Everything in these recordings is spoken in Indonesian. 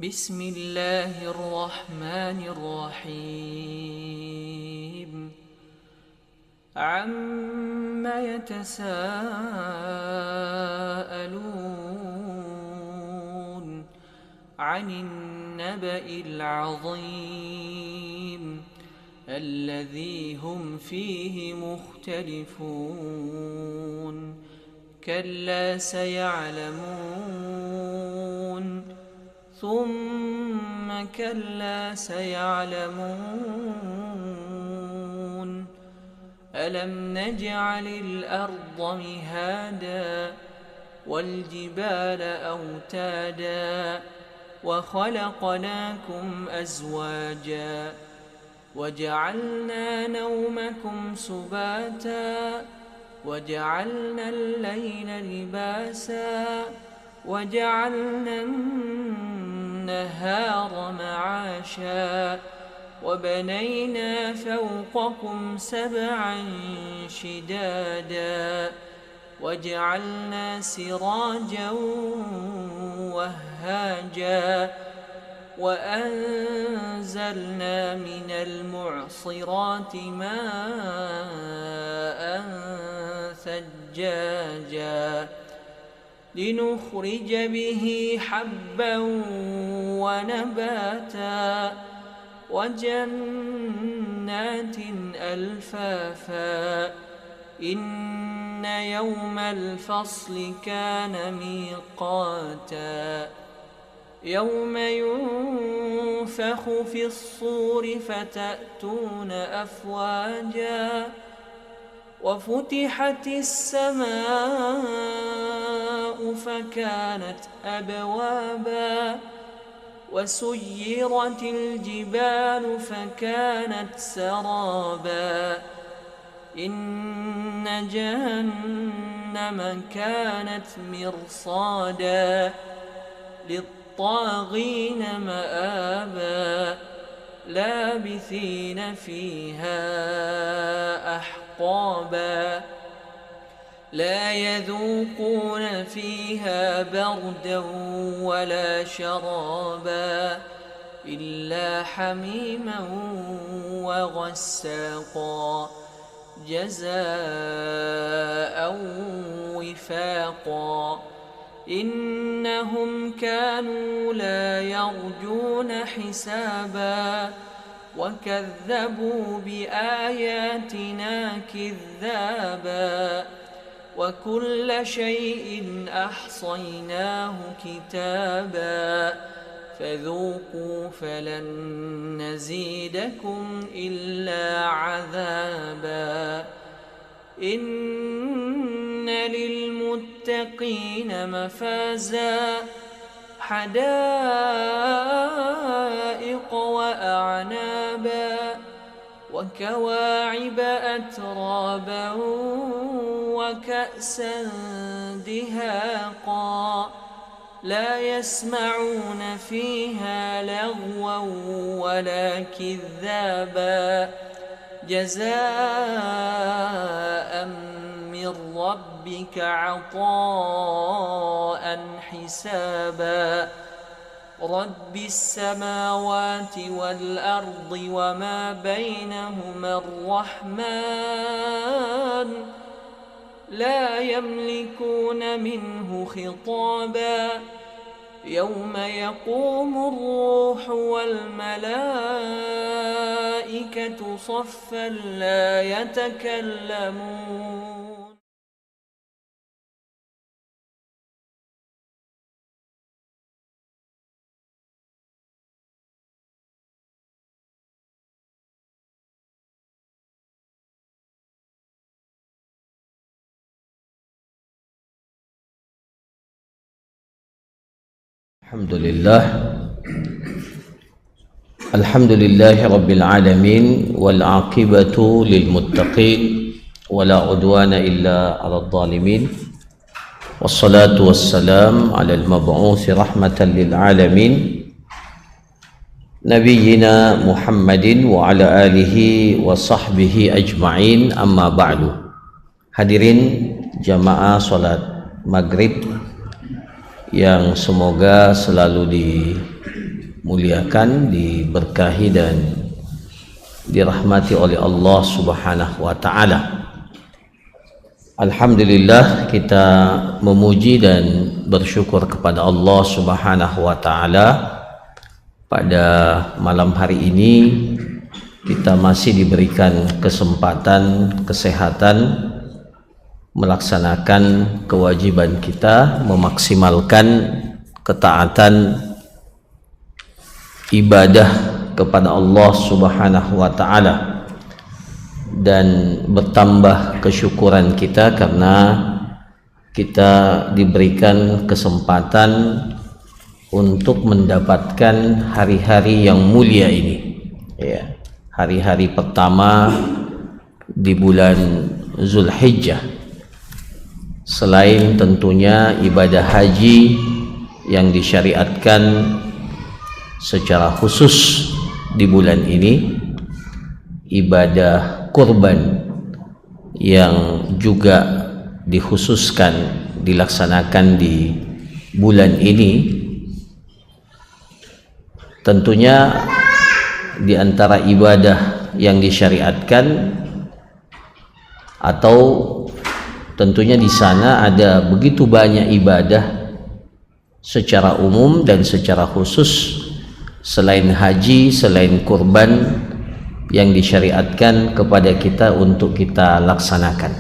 بسم الله الرحمن الرحيم عم يتساءلون عن النبأ العظيم الذي هم فيه مختلفون كلا سيعلمون ثم كلا سيعلمون ألم نجعل الأرض مهادا والجبال أوتادا وخلقناكم أزواجا وجعلنا نومكم سباتا وجعلنا الليل لباسا وجعلنا النهار معاشا وبنينا فوقكم سبعا شدادا وجعلنا سراجا وهاجا وأنزلنا من المعصرات ماء ثجاجا لنخرج به حبا ونباتا وجنات ألفافا إن يوم الفصل كان ميقاتا يوم ينفخ في الصور فتأتون أفواجا وفتحت السماء فكانت أبوابا وسيرت الجبال فكانت سرابا إن جهنم كانت مرصادا للطاغين مآبا لابثين فيها أحقابا لا يذوقون فيها بردا ولا شرابا إلا حميما وغساقا جزاء وفاقا إنهم كانوا لا يرجون حسابا وكذبوا بآياتنا كذابا وكل شيء أحصيناه كتابا فذوقوا فلن نزيدكم إلا عذابا إن للمتقين مفازا حدائق وأعنابا وكواعب أترابا وكأسا دهاقا لا يسمعون فيها لغوا ولا كذابا جزاء من ربك عطاء حسابا رب السماوات والأرض وما بينهما الرحمن لا يملكون منه خطابا يوم يقوم الروح والملائكة صفا لا يتكلمون Alhamdulillah Rabbil Alamin wal aqibatu lil muttaqin wala udwana illa ala dhalimin wassalatu wassalam ala al mab'uthi rahmatan lil alamin nabiyyina Muhammadin wa ala alihi wa sahbihi ajma'in, amma ba'du. Hadirin jamaah salat maghrib yang semoga selalu dimuliakan, diberkahi dan dirahmati oleh Allah Subhanahu wa taala. Alhamdulillah, kita memuji dan bersyukur kepada Allah Subhanahu wa taala. Pada malam hari ini kita masih diberikan kesempatan, kesehatan melaksanakan kewajiban kita, memaksimalkan ketaatan ibadah kepada Allah Subhanahu wa taala, dan bertambah kesyukuran kita karena kita diberikan kesempatan untuk mendapatkan hari-hari yang mulia ini, ya, hari-hari pertama di bulan Zulhijjah. Selain tentunya ibadah haji yang disyariatkan secara khusus di bulan ini, ibadah kurban yang juga dikhususkan dilaksanakan di bulan ini, tentunya di antara ibadah yang disyariatkan, atau tentunya di sana ada begitu banyak ibadah secara umum dan secara khusus selain haji, selain kurban yang disyariatkan kepada kita untuk kita laksanakan.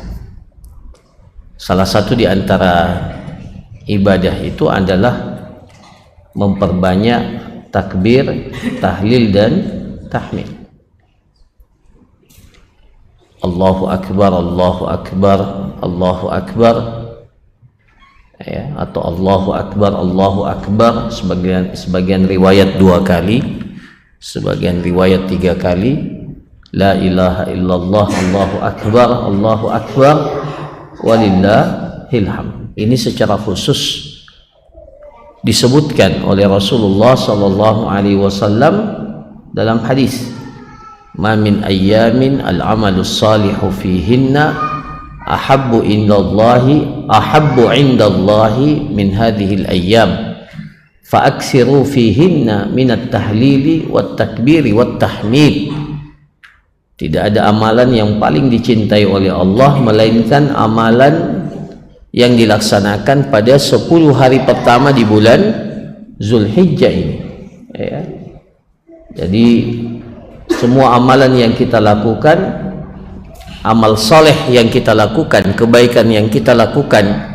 Salah satu di antara ibadah itu adalah memperbanyak takbir, tahlil dan tahmid. Allahu akbar, Allahu akbar, Allahu akbar, ya, atau Allahu akbar, Allahu akbar. Sebagian riwayat 2 kali, sebagian riwayat 3 kali. La ilaha illallah, Allahu akbar, Allahu akbar, walillahil hamd. Ini secara khusus disebutkan oleh Rasulullah sallallahu alaihi wasallam dalam hadis, ma min ayyamin al-amalus salihu fihinna ahabbu indallahi min hadhil ayyam fa aksiru fihinna min at-tahlili wat takbiri wat tahmid. Tidak ada amalan yang paling dicintai oleh Allah melainkan amalan yang dilaksanakan pada 10 hari pertama di bulan Zulhijjah ini, ya. Jadi semua amalan yang kita lakukan, amal soleh yang kita lakukan, kebaikan yang kita lakukan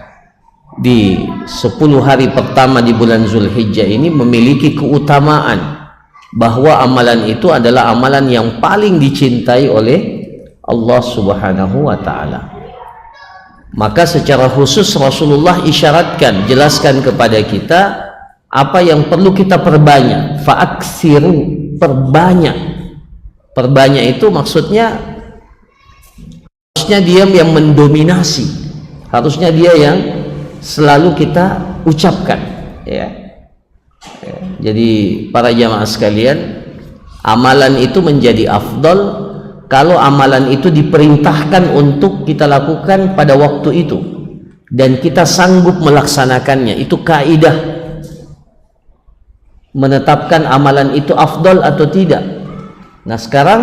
di 10 hari pertama di bulan Zulhijjah ini memiliki keutamaan bahwa amalan itu adalah amalan yang paling dicintai oleh Allah Subhanahu wa taala. Maka secara khusus Rasulullah isyaratkan, jelaskan kepada kita apa yang perlu kita perbanyak. Fa'aksiru, perbanyak. Perbanyak itu maksudnya harusnya dia yang mendominasi, harusnya dia yang selalu kita ucapkan, ya. Jadi para jamaah sekalian, amalan itu menjadi afdal kalau amalan itu diperintahkan untuk kita lakukan pada waktu itu dan kita sanggup melaksanakannya. Itu kaidah menetapkan amalan itu afdal atau tidak. Nah, sekarang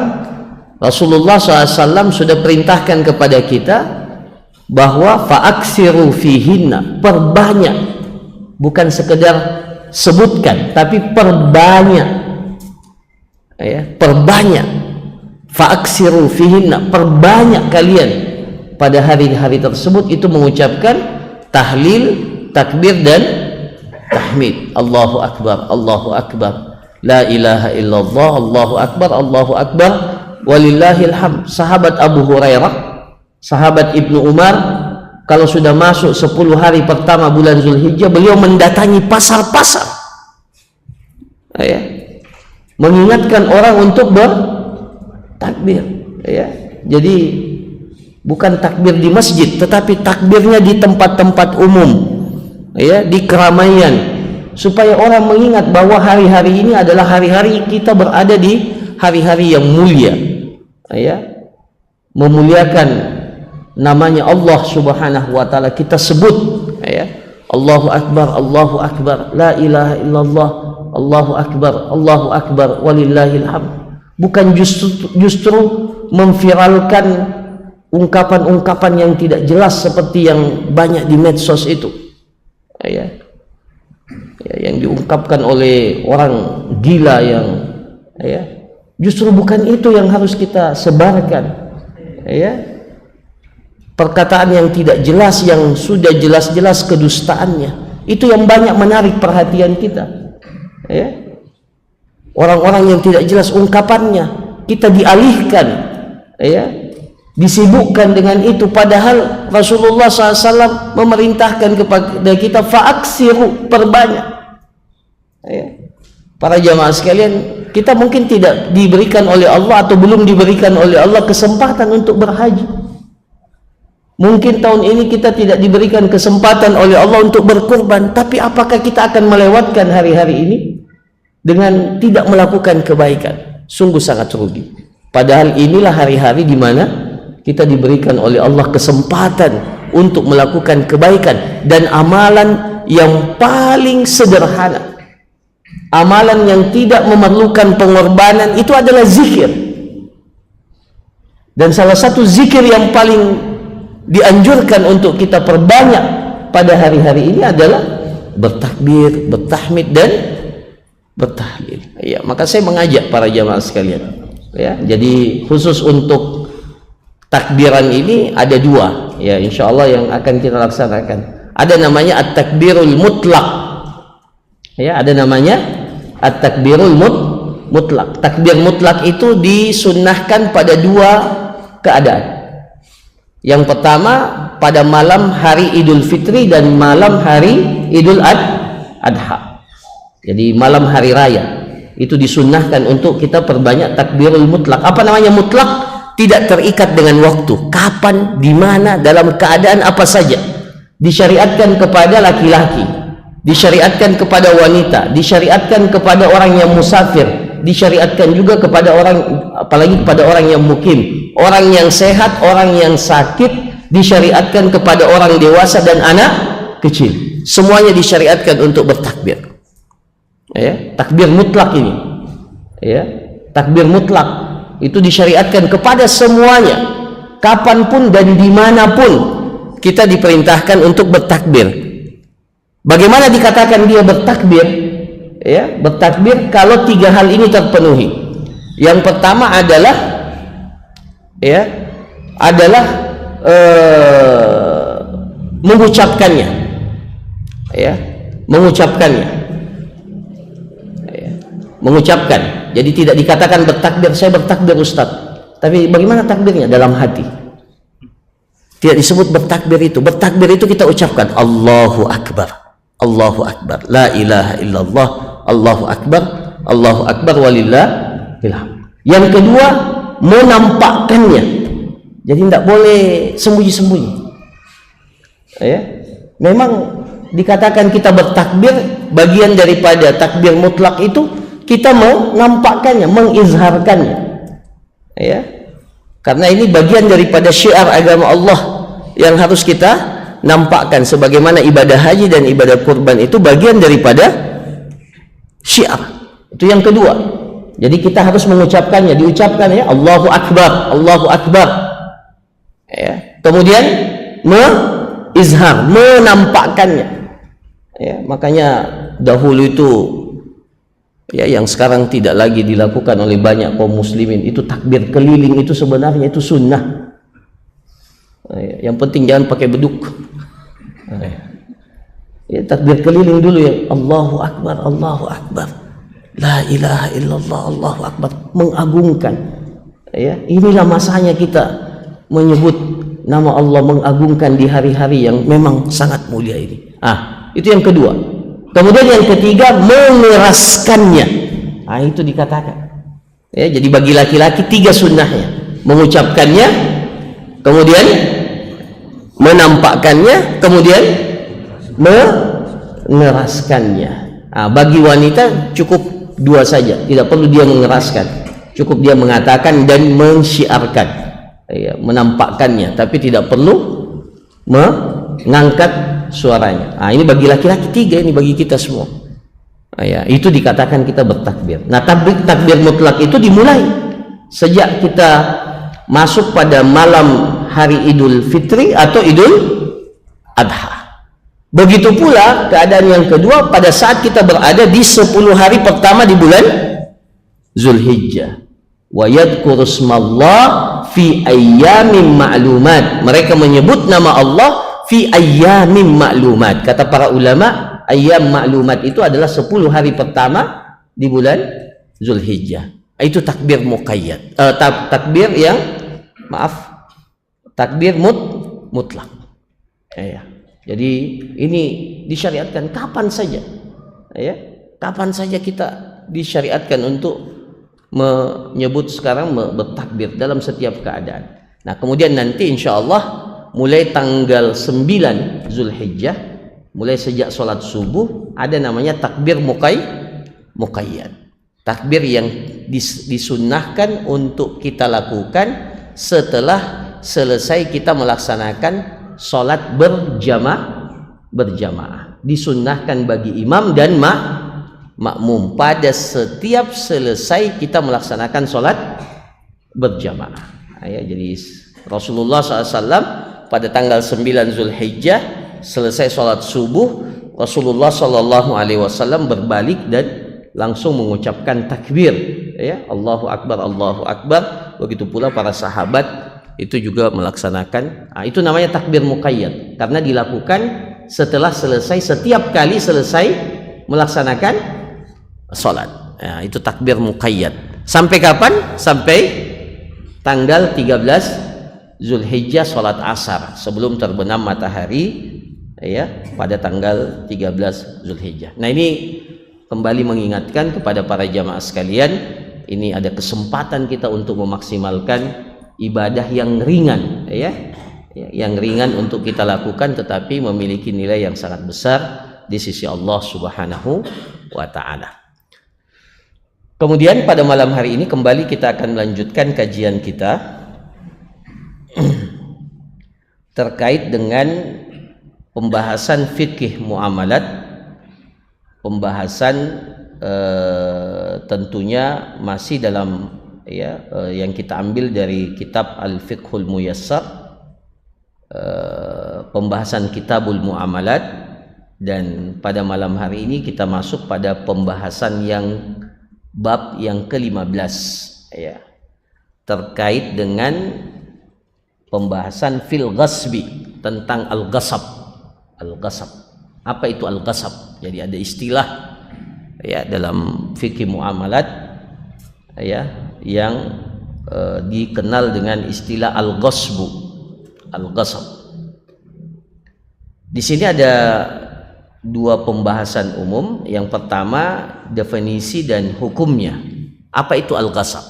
Rasulullah SAW sudah perintahkan kepada kita bahwa fa'aksiru fihinna, perbanyak, bukan sekedar sebutkan, tapi perbanyak, ya, perbanyak. Fa'aksiru fihinna, perbanyak kalian pada hari-hari tersebut itu mengucapkan tahlil, takbir dan tahmid. Allahu akbar, Allahu akbar, la ilaha illallah, Allahu akbar, Allahu akbar, walillahil hamd. Sahabat Abu Hurairah, sahabat Ibnu Umar, kalau sudah masuk 10 hari pertama bulan Zulhijjah, beliau mendatangi pasar-pasar, ya, mengingatkan orang untuk bertakbir, ya. Jadi bukan takbir di masjid, tetapi takbirnya di tempat-tempat umum, ya, di keramaian, supaya orang mengingat bahwa hari-hari ini adalah hari-hari kita berada di hari-hari yang mulia, ya, memuliakan namanya Allah Subhanahu wa taala. Kita sebut, ya, Allahu akbar, Allahu akbar, la ilaha illallah, Allahu Akbar, walillahil hamd. Bukan justru memviralkan ungkapan-ungkapan yang tidak jelas seperti yang banyak di medsos itu, yang diungkapkan oleh orang gila yang justru bukan itu yang harus kita sebarkan, perkataan yang tidak jelas, yang sudah jelas-jelas kedustaannya, itu yang banyak menarik perhatian kita. Orang-orang yang tidak jelas ungkapannya, kita dialihkan, disibukkan dengan itu, padahal Rasulullah SAW memerintahkan kepada kita fa'aksiru, perbanyak. Para jamaah sekalian, kita mungkin tidak diberikan oleh Allah atau belum diberikan oleh Allah kesempatan untuk berhaji. Mungkin tahun ini kita tidak diberikan kesempatan oleh Allah untuk berkurban, tapi apakah kita akan melewatkan hari-hari ini dengan tidak melakukan kebaikan? Sungguh sangat rugi. Padahal inilah hari-hari di mana kita diberikan oleh Allah kesempatan untuk melakukan kebaikan, dan amalan yang paling sederhana, amalan yang tidak memerlukan pengorbanan, itu adalah zikir. Dan salah satu zikir yang paling dianjurkan untuk kita perbanyak pada hari-hari ini adalah bertakbir, bertahmid, dan bertahlil. Maka saya mengajak para jamaah sekalian, jadi khusus untuk takbiran ini ada dua, insyaallah yang akan kita laksanakan. Ada namanya at-takbirul mutlak, ada namanya at-takbirul mutlak. Takbir mutlak itu disunnahkan pada dua keadaan. Yang pertama pada malam hari Idul Fitri dan malam hari Idul Adha. Jadi malam hari raya itu disunnahkan untuk kita perbanyak takbirul mutlak. Apa namanya mutlak? Tidak terikat dengan waktu, kapan, di mana, dalam keadaan apa saja. Disyariatkan kepada laki-laki, disyariatkan kepada wanita, disyariatkan kepada orang yang musafir, disyariatkan juga kepada orang, apalagi kepada orang yang mukim, orang yang sehat, orang yang sakit, disyariatkan kepada orang dewasa dan anak kecil. Semuanya disyariatkan untuk bertakbir. Takbir mutlak ini, takbir mutlak itu disyariatkan kepada semuanya, kapanpun dan dimanapun kita diperintahkan untuk bertakbir. Bagaimana dikatakan dia bertakbir? Bertakbir kalau tiga hal ini terpenuhi. Yang pertama adalah mengucapkannya, mengucapkan. Jadi tidak dikatakan bertakbir, saya bertakbir Ustaz, tapi bagaimana takbirnya? Dalam hati. Tidak disebut bertakbir itu. Bertakbir itu kita ucapkan Allahu Akbar, Allahu Akbar, la ilaha illallah, Allahu Akbar, walillahil hamd. Yang kedua, menampakkannya. Jadi tidak boleh sembunyi-sembunyi. Memang dikatakan kita bertakbir, bagian daripada takbir mutlak itu kita menampakkannya, mengizharkannya. Karena ini bagian daripada syiar agama Allah yang harus kita nampakkan, sebagaimana ibadah haji dan ibadah kurban itu bagian daripada syiar. Itu yang kedua. Jadi kita harus mengucapkannya, diucapkan Allahu Akbar, Allahu Akbar. Kemudian izhar, menampakkannya. Makanya dahulu itu yang sekarang tidak lagi dilakukan oleh banyak kaum muslimin, itu takbir keliling, itu sebenarnya itu sunnah. Yang penting jangan pakai beduk. Takbir keliling dulu Allahu Akbar, Allahu Akbar, la ilaha illallah, Allahu Akbar, mengagungkan. Inilah masanya kita menyebut nama Allah, mengagungkan di hari-hari yang memang sangat mulia ini. Itu yang kedua. Kemudian yang ketiga, mengeraskannya. Itu dikatakan. Jadi bagi laki-laki tiga sunnahnya: mengucapkannya, kemudian menampakkannya, kemudian mengeraskannya. Bagi wanita cukup dua saja, tidak perlu dia mengeraskan, cukup dia mengatakan dan mensyiarkan, menampakkannya, tapi tidak perlu mengangkat suaranya. Ini bagi laki-laki tiga, ini bagi kita semua. Ya, itu dikatakan kita bertakbir. Nah, takbir mutlak itu dimulai sejak kita masuk pada malam hari Idul Fitri atau Idul Adha. Begitu pula keadaan yang kedua pada saat kita berada di 10 hari pertama di bulan Zulhijjah. Wa yadhkurusmallah fi ayyamin ma'lumat. Mereka menyebut nama Allah fi ayyamin ma'lumat. Kata para ulama, ayyam ma'lumat itu adalah 10 hari pertama di bulan Zulhijjah. Itu takbir muqayyad. Takbir mutlak. Ya. Jadi ini disyariatkan kapan saja. Ya. Kapan saja kita disyariatkan untuk menyebut sekarang bertakbir dalam setiap keadaan. Nah, kemudian nanti insyaallah mulai tanggal 9 Zulhijjah, mulai sejak sholat subuh ada namanya takbir muqayyad. Takbir yang disunnahkan untuk kita lakukan setelah selesai kita melaksanakan sholat berjamaah. Disunnahkan bagi imam dan makmum pada setiap selesai kita melaksanakan sholat berjamaah. Ya, jadi Rasulullah SAW pada tanggal 9 Zulhijjah selesai sholat subuh, Rasulullah SAW berbalik dan langsung mengucapkan takbir, ya, Allahu Akbar, Allahu Akbar. Begitu pula para sahabat itu juga melaksanakan. Itu namanya takbir muqayyad karena dilakukan setelah setiap kali selesai melaksanakan sholat. Ya, itu takbir muqayyad. Sampai kapan? Sampai tanggal 13 Zulhijjah sholat asar sebelum terbenam matahari, ya, pada tanggal 13 Zulhijjah. Nah, ini kembali mengingatkan kepada para jamaah sekalian, ini ada kesempatan kita untuk memaksimalkan ibadah yang ringan, ya, yang ringan untuk kita lakukan tetapi memiliki nilai yang sangat besar di sisi Allah Subhanahu wa Ta'ala. Kemudian pada malam hari ini kembali kita akan melanjutkan kajian kita terkait dengan pembahasan fikih muamalat, pembahasan tentunya masih dalam, ya, yang kita ambil dari kitab Al-Fiqhul Muyassar, pembahasan Kitabul Muamalat, dan pada malam hari ini kita masuk pada pembahasan yang bab yang ke-15, ya, terkait dengan pembahasan fil ghasbi, tentang al-ghasab. Al-ghasab. Apa itu al-ghasab? Jadi ada istilah, ya, dalam fikih muamalat, ya, yang dikenal dengan istilah al-ghasbu. Al-ghasab. Di sini ada dua pembahasan umum. Yang pertama definisi dan hukumnya. Apa itu al-ghasab?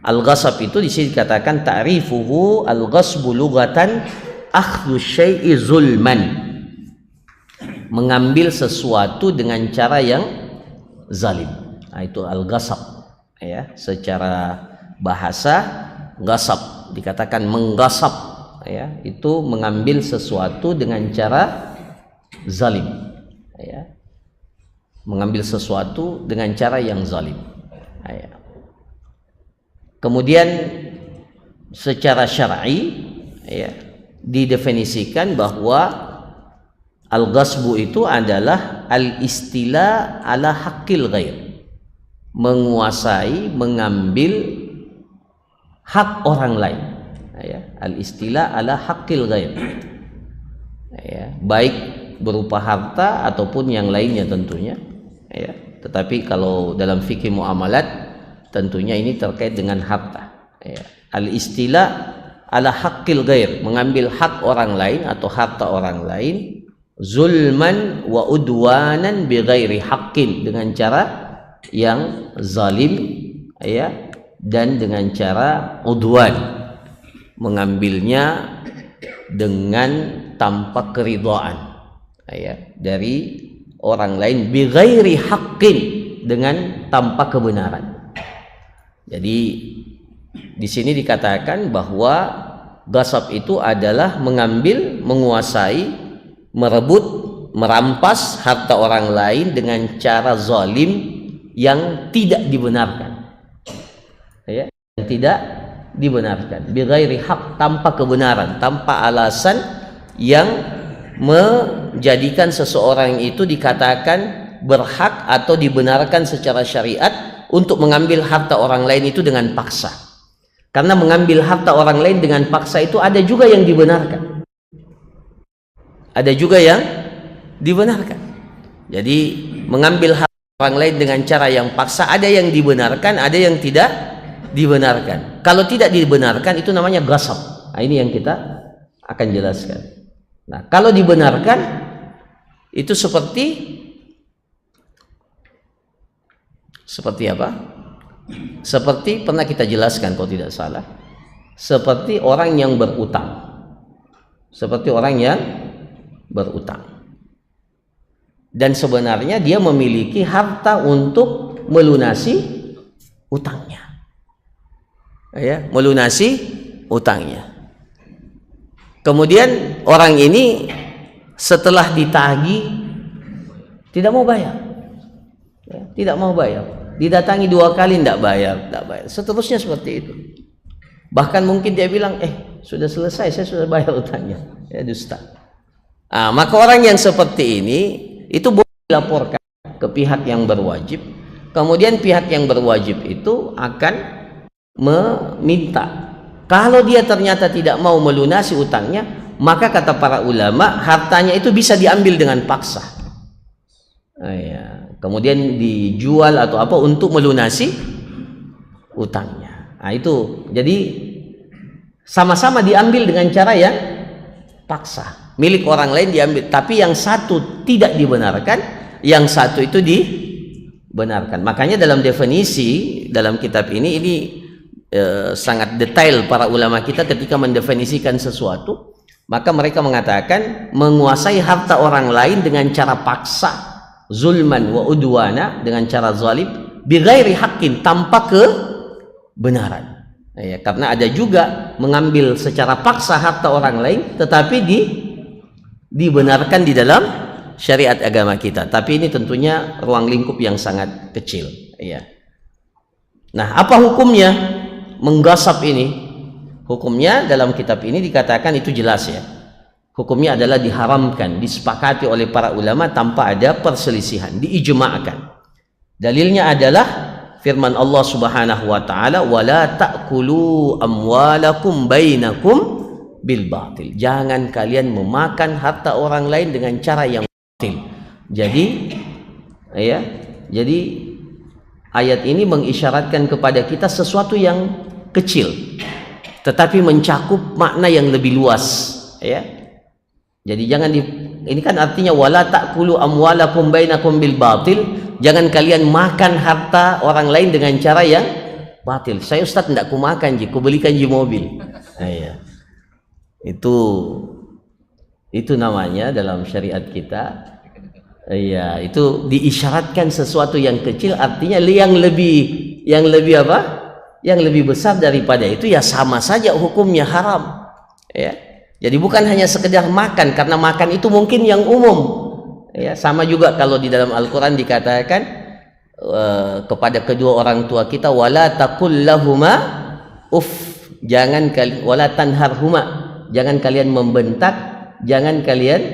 Al-ghasab itu di sini dikatakan ta'rifuhu al-ghasbu lughatan akhdhu syai'i zulman. Mengambil sesuatu dengan cara yang zalim. Nah, itu al-ghasab, ya. Secara bahasa ghasab dikatakan mengghasab, ya, itu mengambil sesuatu dengan cara zalim, ya. Mengambil sesuatu dengan cara yang zalim, ya. Kemudian secara syar'i, ya, didefinisikan bahwa al-ghasbu itu adalah al-istila ala haqqil ghair, menguasai, mengambil hak orang lain, ya. Al-istila ala haqqil ghair, ya, baik berupa harta ataupun yang lainnya tentunya, ya. Tetapi kalau dalam fikih muamalat tentunya ini terkait dengan harta, ya. Al-istila ala haqqil ghair, mengambil hak orang lain atau harta orang lain, zulman wa udwanan bi ghairi haqqin, dengan cara yang zalim, ya, dan dengan cara udwan, mengambilnya dengan tanpa keridhaan, ya, dari orang lain, bi ghairi haqqin, dengan tanpa kebenaran. Jadi di sini dikatakan bahwa ghasab itu adalah mengambil, menguasai, merebut merampas harta orang lain dengan cara zalim yang tidak dibenarkan, ya, yang tidak dibenarkan, bighairi haq, tanpa kebenaran, tanpa alasan yang menjadikan seseorang itu dikatakan berhak atau dibenarkan secara syariat untuk mengambil harta orang lain itu dengan paksa. Karena mengambil harta orang lain dengan paksa itu ada juga yang dibenarkan, ada juga yang dibenarkan. Jadi mengambil harta orang lain dengan cara yang paksa ada yang dibenarkan, ada yang tidak dibenarkan. Kalau tidak dibenarkan itu namanya ghasab. Nah, ini yang kita akan jelaskan. Nah, kalau dibenarkan itu seperti apa? Seperti pernah kita jelaskan kalau tidak salah, seperti orang yang berutang. Seperti orang yang berutang. Dan sebenarnya dia memiliki harta untuk melunasi utangnya, ya, melunasi utangnya. Kemudian orang ini setelah ditagih tidak mau bayar, ya, tidak mau bayar, didatangi 2 kali tidak bayar, seterusnya seperti itu. Bahkan mungkin dia bilang, sudah selesai, saya sudah bayar utangnya, ya, dusta. Maka orang yang seperti ini itu boleh dilaporkan ke pihak yang berwajib. Kemudian pihak yang berwajib itu akan meminta, kalau dia ternyata tidak mau melunasi utangnya, maka kata para ulama hartanya itu bisa diambil dengan paksa, ya, kemudian dijual atau apa untuk melunasi utangnya. Itu jadi sama-sama diambil dengan cara yang paksa. Milik orang lain diambil, tapi yang satu tidak dibenarkan, yang satu itu dibenarkan. Makanya dalam definisi dalam kitab ini sangat detail para ulama kita ketika mendefinisikan sesuatu. Maka mereka mengatakan menguasai harta orang lain dengan cara paksa, zulman wa udwana, dengan cara zalim, bighairi haqqin, tanpa kebenaran. Ya, karena ada juga mengambil secara paksa harta orang lain tetapi dibenarkan di dalam syariat agama kita, tapi ini tentunya ruang lingkup yang sangat kecil, ya. Nah, apa hukumnya menggasap ini? Hukumnya dalam kitab ini dikatakan itu jelas, ya. Hukumnya adalah diharamkan, disepakati oleh para ulama tanpa ada perselisihan, diijma'kan. Dalilnya adalah firman Allah Subhanahu wa taala, wala ta'kulu amwalakum bainakum bil batil. Jangan kalian memakan harta orang lain dengan cara yang batil. Jadi, ya, jadi ayat ini mengisyaratkan kepada kita sesuatu yang kecil tetapi mencakup makna yang lebih luas, ya. Jadi jangan ini kan artinya wala ta'kulu amwalakum bainakum bil batil. Jangan kalian makan harta orang lain dengan cara yang batil. Saya Ustaz tidak kumakan ji, kubelikan ji mobil. Ya. Itu namanya dalam syariat kita, ya, itu diisyaratkan sesuatu yang kecil, artinya yang lebih apa? Yang lebih besar daripada itu, ya sama saja hukumnya haram, ya. Jadi bukan hanya sekedar makan, karena makan itu mungkin yang umum, ya. Sama juga kalau di dalam Al-Quran dikatakan kepada kedua orang tua kita, wala taqul lahuma uff, jangan kalian, wala tanharhuma, jangan kalian membentak, jangan kalian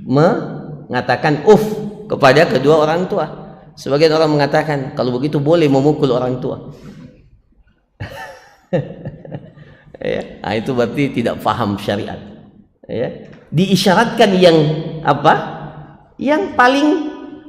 mengatakan kepada kedua orang tua. Sebagian orang mengatakan kalau begitu boleh memukul orang tua. Ya, itu berarti tidak paham syariat. Ya. Diisyaratkan yang apa? Yang paling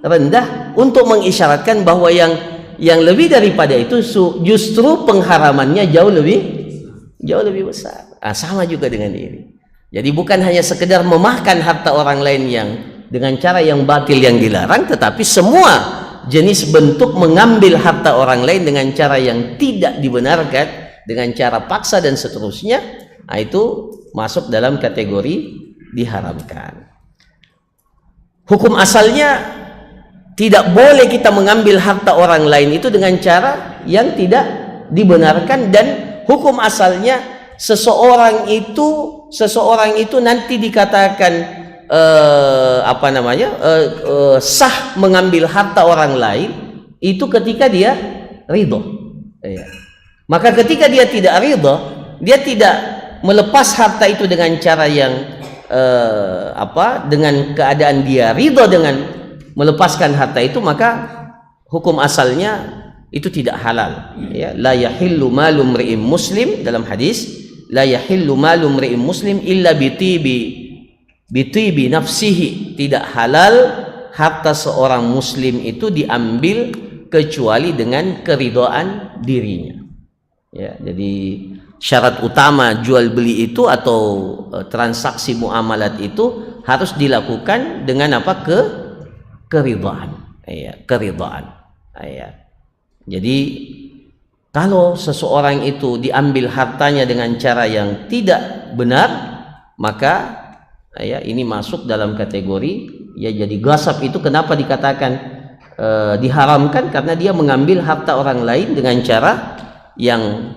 rendah untuk mengisyaratkan bahwa yang lebih daripada itu justru pengharamannya jauh lebih besar. Sama juga dengan ini. Jadi bukan hanya sekedar memakan harta orang lain yang dengan cara yang batil yang dilarang, tetapi semua jenis bentuk mengambil harta orang lain dengan cara yang tidak dibenarkan, dengan cara paksa dan seterusnya, itu masuk dalam kategori diharamkan. Hukum asalnya tidak boleh kita mengambil harta orang lain itu dengan cara yang tidak dibenarkan, dan hukum asalnya seseorang itu nanti dikatakan sah mengambil harta orang lain itu ketika dia ridho. Ya. Maka ketika dia tidak ridho, dia tidak melepas harta itu dengan cara yang dengan keadaan dia ridho dengan melepaskan harta itu, maka hukum asalnya itu tidak halal. Ya, la yahillu malu mri'in muslim, dalam hadis, la yahillu malu mri'in muslim illa bitibi nafsihi. Tidak halal harta seorang muslim itu diambil kecuali dengan keridhaan dirinya. Ya, jadi syarat utama jual beli itu atau transaksi muamalat itu harus dilakukan dengan apa? Keridhaan. Ya, keridhaan. Ya. Jadi kalau seseorang itu diambil hartanya dengan cara yang tidak benar, maka ya ini masuk dalam kategori ya jadi ghasab. Itu kenapa dikatakan diharamkan, karena dia mengambil harta orang lain dengan cara yang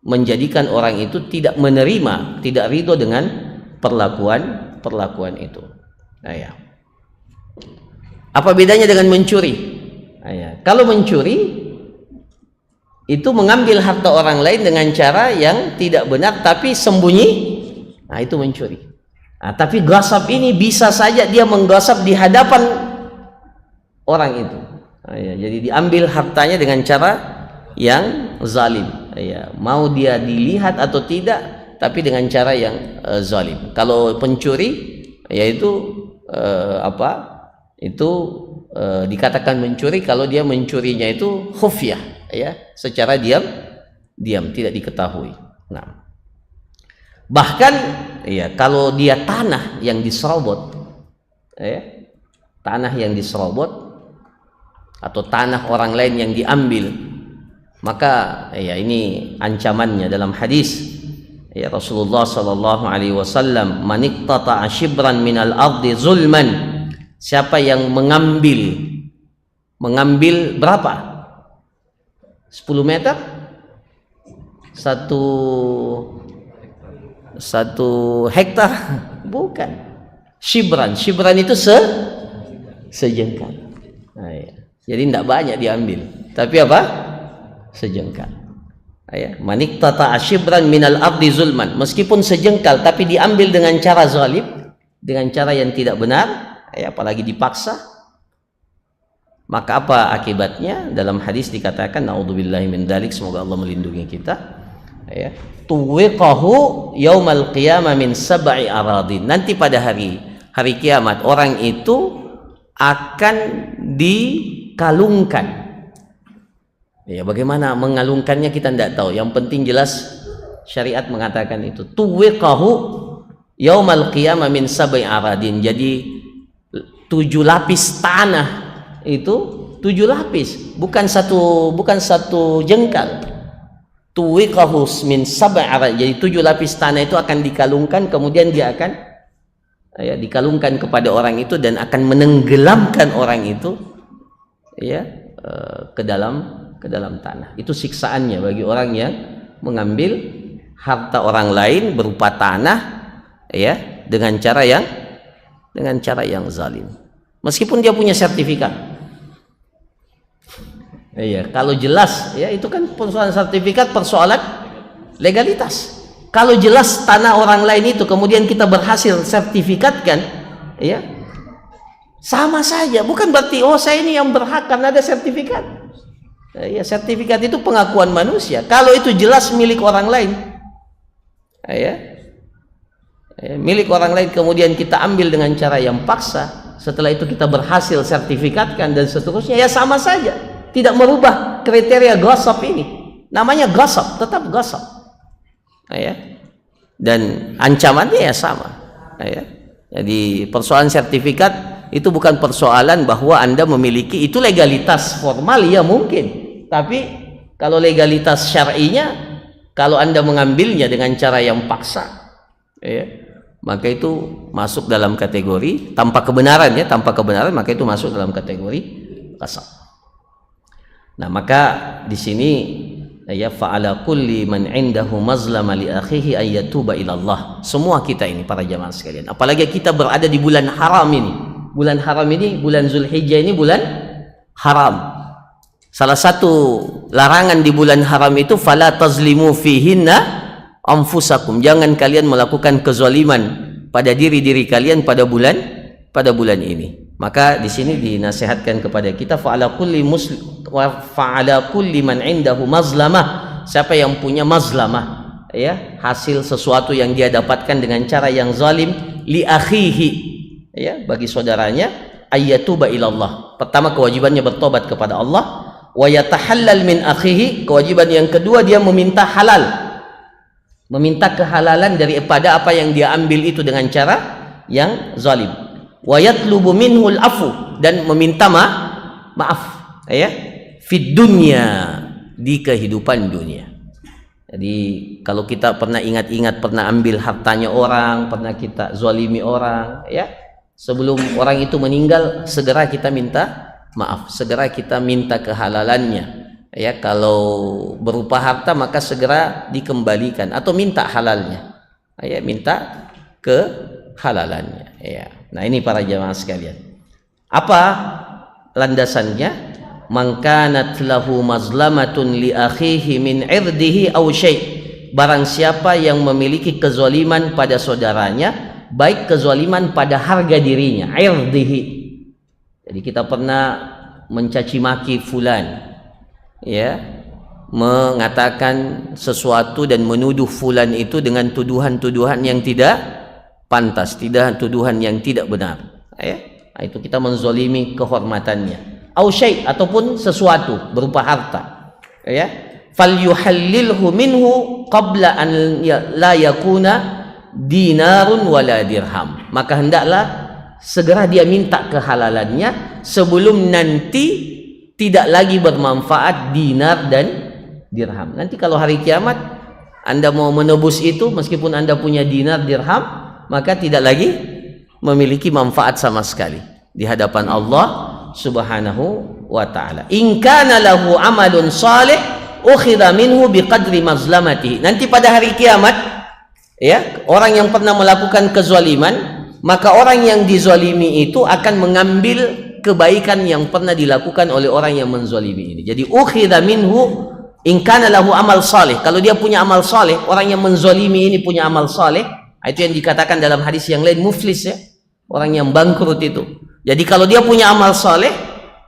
menjadikan orang itu tidak menerima, tidak ridho dengan perlakuan itu. Nah, ya. Apa bedanya dengan mencuri? Nah, ya. Kalau mencuri itu mengambil harta orang lain dengan cara yang tidak benar tapi sembunyi, nah itu mencuri. Nah, tapi ghasab ini bisa saja dia mengghasab di hadapan orang itu. Nah, ya. Jadi diambil hartanya dengan cara yang zalim. Ya, mau dia dilihat atau tidak, tapi dengan cara yang zalim. Kalau pencuri, yaitu dikatakan mencuri kalau dia mencurinya itu khufyah, ya, secara diam tidak diketahui. Nah, bahkan ya kalau dia tanah yang diserobot, ya, tanah yang diserobot atau tanah orang lain yang diambil, maka ya ini ancamannya dalam hadis ya Rasulullah sallallahu alaihi wasallam, man iqtata'a shibran minal ardi zulman, siapa yang mengambil berapa? 10 meter? Satu hektar? Bukan. Shibran itu sejengkal. Nah, ya. Jadi tidak banyak diambil, tapi apa? Sejengkal. Ya, manik tata ashibran minal ardi zulman, meskipun sejengkal tapi diambil dengan cara zalim, dengan cara yang tidak benar, ya, apalagi dipaksa, maka apa akibatnya? Dalam hadis dikatakan, naudzubillahi min dzalik, semoga Allah melindungi kita, ya, tuwiqahu yaumal qiyamah min sab'i aradin, nanti pada hari kiamat orang itu akan dikalungkan. Ya, bagaimana mengalungkannya kita tidak tahu. Yang penting jelas syariat mengatakan itu. Tuwiqahu yaumal qiyamah min sab'i aradin. Jadi 7 lapis tanah itu 7 lapis, bukan satu jengkal. Tuwiqahu min sab'i aradin. Jadi 7 lapis tanah itu akan dikalungkan, kemudian dia akan dikalungkan kepada orang itu dan akan menenggelamkan orang itu ya ke dalam tanah. Itu siksaannya bagi orang yang mengambil harta orang lain berupa tanah, ya, dengan cara yang zalim, meskipun dia punya sertifikat. Ya, kalau jelas, ya, itu kan persoalan sertifikat, persoalan legalitas. Kalau jelas tanah orang lain itu kemudian kita berhasil sertifikatkan, ya, sama saja. Bukan berarti saya ini yang berhak karena ada sertifikat. Ya, sertifikat itu pengakuan manusia. Kalau itu jelas milik orang lain, milik orang lain, kemudian kita ambil dengan cara yang paksa, setelah itu kita berhasil sertifikatkan dan seterusnya, ya sama saja, tidak merubah kriteria ghasab ini. Namanya ghasab, tetap ghasab, ya, dan ancamannya ya sama, ya. Jadi persoalan sertifikat itu bukan persoalan bahwa Anda memiliki, itu legalitas formal ya mungkin. Tapi kalau legalitas syar'inya, kalau Anda mengambilnya dengan cara yang paksa, ya, maka itu masuk dalam kategori tanpa kebenaran, ya, tanpa kebenaran, maka itu masuk dalam kategori ghasab. Nah, maka di sini ya, fa'ala kulli man indahu mazlama li akhihi ay yatuba ila Allah. Semua kita ini para jamaah sekalian, apalagi kita berada di bulan haram ini. Bulan haram ini, bulan Zulhijjah ini bulan haram. Salah satu larangan di bulan haram itu fala tazlimu fihinna anfusakum. Jangan kalian melakukan kezaliman pada diri-diri kalian pada bulan ini. Maka di sini dinasihatkan kepada kita fa'ala kulli muslim wa fa'ala kulli man indahu mazlamah. Siapa yang punya mazlamah, ya, hasil sesuatu yang dia dapatkan dengan cara yang zalim, li akhihi, ya, bagi saudaranya, ayyatuba ilallah. Pertama, kewajibannya bertobat kepada Allah. Wa yatahallal min akhihi, kewajiban yang kedua dia meminta halal, meminta kehalalan daripada apa yang dia ambil itu dengan cara yang zalim. Wa yatlubu minhul afu, dan meminta maaf, ya, fid dunya, di kehidupan dunia. Jadi kalau kita pernah ingat-ingat pernah ambil hartanya orang, pernah kita zalimi orang, ya, sebelum orang itu meninggal segera kita minta maaf, segera kita minta kehalalannya. Ya, kalau berupa harta maka segera dikembalikan atau minta halalnya. Ya, minta kehalalannya. Ya. Nah, ini para jamaah sekalian. Apa landasannya? Man kanat lahu mazlamatun li akhihi min irdihi aw syai'. Barang siapa yang memiliki kezaliman pada saudaranya, baik kezaliman pada harga dirinya, irdihi. Jadi kita pernah mencaci maki fulan, ya, mengatakan sesuatu dan menuduh fulan itu dengan tuduhan-tuduhan yang tidak pantas, tuduhan yang tidak benar, ya. Itu kita menzalimi kehormatannya. Au syai', ataupun sesuatu berupa harta, ya. Falyuhallilhu minhu qabla an la yakuna dinarun wala dirham. Maka hendaklah segera dia minta kehalalannya sebelum nanti tidak lagi bermanfaat dinar dan dirham. Nanti kalau hari kiamat Anda mau menebus itu, meskipun Anda punya dinar dirham, maka tidak lagi memiliki manfaat sama sekali di hadapan Allah Subhanahu wa ta'ala. In kana lahu amalun salih ukhidha minhu biqadri mazlamatihi. Nanti pada hari kiamat, ya, orang yang pernah melakukan kezaliman, maka orang yang dizalimi itu akan mengambil kebaikan yang pernah dilakukan oleh orang yang menzalimi ini. Jadi ukhidha minhu in kana lahu amal salih. Kalau dia punya amal saleh, orang yang menzalimi ini punya amal saleh, itu yang dikatakan dalam hadis yang lain muflis, ya, orang yang bangkrut itu. Jadi kalau dia punya amal saleh,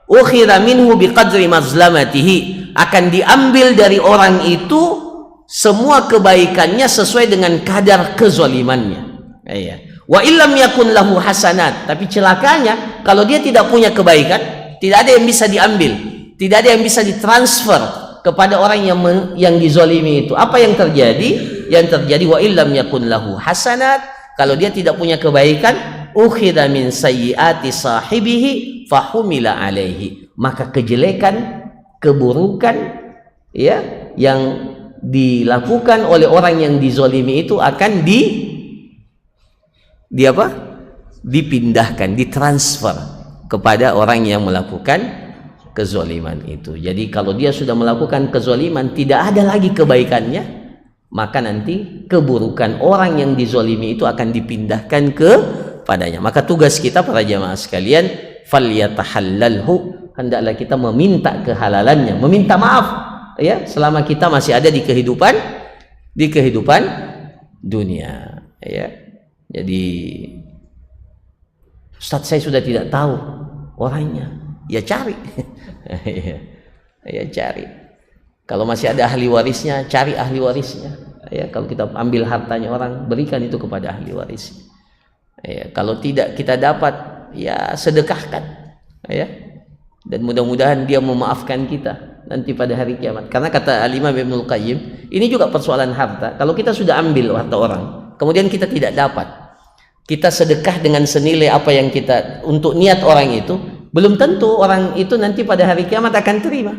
ukhidha minhu biqadri mazlamatihi, akan diambil dari orang itu semua kebaikannya sesuai dengan kadar kezalimannya. Ya. Wa illam yakun lahu hasanat, tapi celakanya kalau dia tidak punya kebaikan, tidak ada yang bisa diambil, tidak ada yang bisa ditransfer kepada orang yang dizalimi itu. Apa yang terjadi? Yang terjadi wa illam yakun lahu hasanat, kalau dia tidak punya kebaikan, ukhidha min sayyiati sahibihi fahumila alaihi, maka kejelekan, keburukan, ya, yang dilakukan oleh orang yang dizalimi itu akan dipindahkan, ditransfer kepada orang yang melakukan kezaliman itu. Jadi kalau dia sudah melakukan kezaliman, tidak ada lagi kebaikannya, maka nanti keburukan orang yang dizalimi itu akan dipindahkan kepadanya. Maka tugas kita para jamaah sekalian, falyatahallalhu, hendaklah kita meminta kehalalannya, meminta maaf, ya, selama kita masih ada di kehidupan dunia, ya. Jadi Ustaz, saya sudah tidak tahu orangnya, ya cari. Ya cari. Kalau masih ada ahli warisnya, cari ahli warisnya, ya. Kalau kita ambil hartanya orang, berikan itu kepada ahli warisnya, ya. Kalau tidak kita dapat, ya sedekahkan, ya, dan mudah-mudahan dia memaafkan kita nanti pada hari kiamat. Karena kata Al-Imam Ibnul Qayyim, ini juga persoalan harta. Kalau kita sudah ambil harta orang, kemudian kita tidak dapat, kita sedekah dengan senilai apa yang kita untuk niat orang itu, belum tentu orang itu nanti pada hari kiamat akan terima.